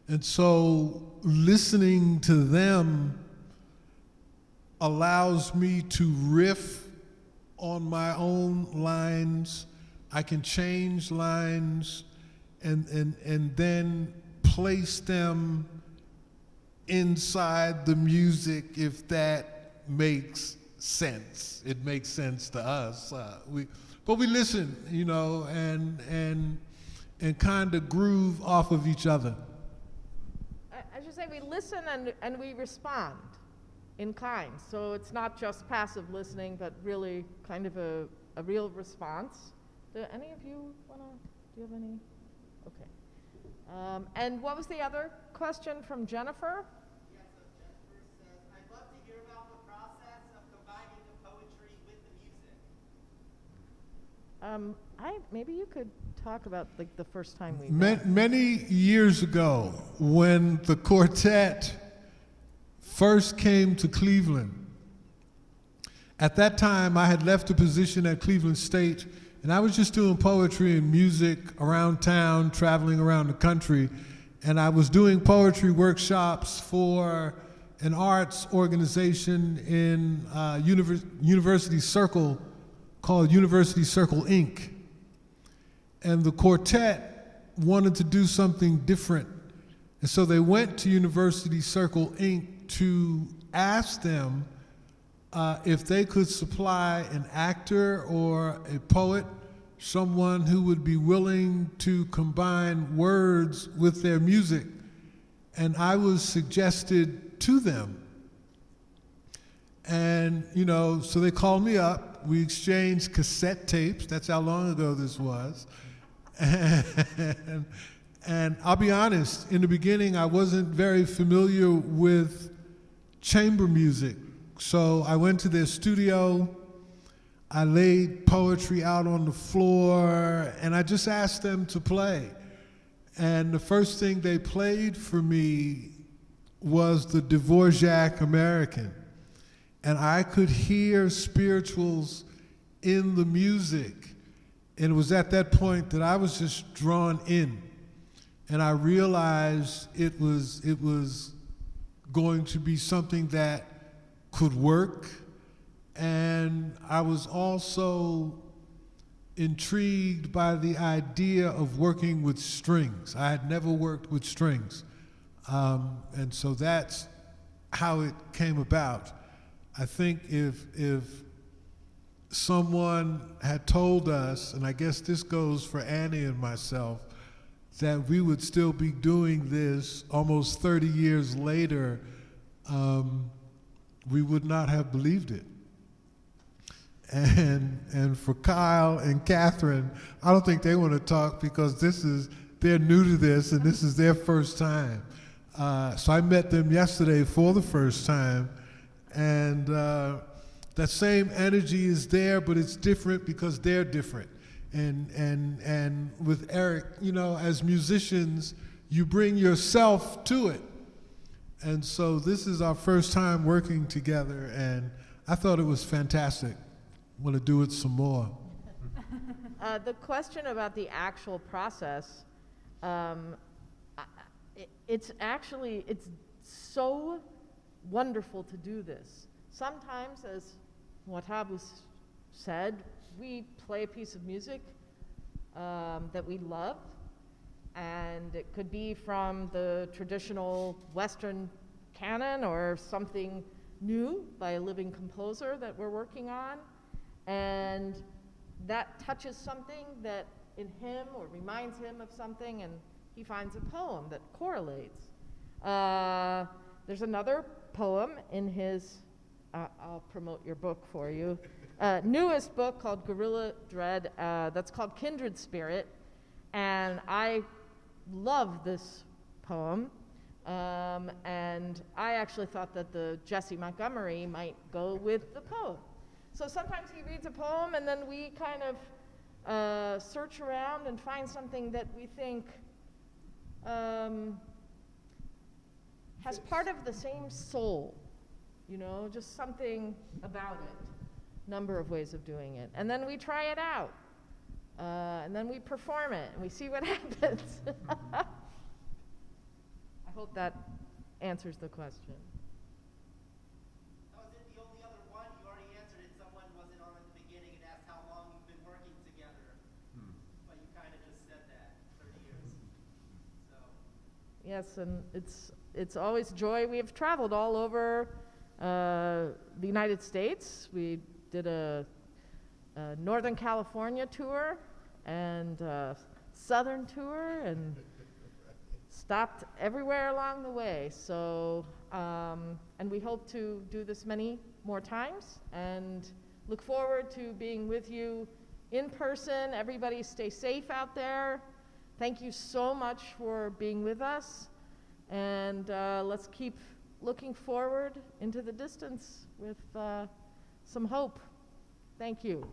And so listening to them allows me to riff on my own lines. I can change lines and then place them inside the music, if that makes sense. It makes sense to us. But we listen, you know, and kind of groove off of each other. I should say we listen and we respond in kind. So it's not just passive listening, but really kind of a real response. Do any of you want to, do you have any? Okay. And what was the other question from Jennifer? Yeah, so Jennifer says, I'd love to hear about the process of combining the poetry with the music. Maybe you could talk about like the first time we met. Many years ago, when the quartet first came to Cleveland, at that time I had left a position at Cleveland State, and I was just doing poetry and music around town, traveling around the country, and I was doing poetry workshops for an arts organization in University Circle called University Circle Inc. And the quartet wanted to do something different. And so they went to University Circle Inc. to ask them if they could supply an actor or a poet, someone who would be willing to combine words with their music. And I was suggested to them. And, you know, so they called me up. We exchanged cassette tapes. That's how long ago this was. And I'll be honest, in the beginning, I wasn't very familiar with chamber music. So I went to their studio, I laid poetry out on the floor, and I just asked them to play. And the first thing they played for me was the Dvorak American. And I could hear spirituals in the music. And it was at that point that I was just drawn in. And I realized it was going to be something that could work. And I was also intrigued by the idea of working with strings. I had never worked with strings. And so that's how it came about. I think if someone had told us, and I guess this goes for Annie and myself, that we would still be doing this almost 30 years later, we would not have believed it. And for Kyle and Catherine, I don't think they want to talk because they're new to this and this is their first time. So I met them yesterday for the first time, and that same energy is there, but it's different because they're different. And with Eric, you know, as musicians, you bring yourself to it. And so this is our first time working together, and I thought it was fantastic. Want to do it some more. The question about the actual process, it's so wonderful to do this. Sometimes, as Mwatabu said, we play a piece of music that we love, and it could be from the traditional Western canon or something new by a living composer that we're working on, and that touches something that in him or reminds him of something, and he finds a poem that correlates. There's another poem in his, I'll promote your book for you, newest book called Gorilla Dread, that's called Kindred Spirit, and I love this poem, and I actually thought that the Jesse Montgomery might go with the poem. So sometimes he reads a poem and then we kind of search around and find something that we think has part of the same soul, you know, just something about it. Number of ways of doing it. And then we try it out. And then we perform it and we see what happens. I hope that answers the question. That was it, the only other one. You already answered it. Someone wasn't on at the beginning and asked how long you've been working together. But you kind of just said that, 30 years. So. Yes, and it's always joy. We have traveled all over the United States. We did a Northern California tour and Southern tour and stopped everywhere along the way. So, and we hope to do this many more times and look forward to being with you in person. Everybody stay safe out there. Thank you so much for being with us. And let's keep looking forward into the distance with some hope. Thank you.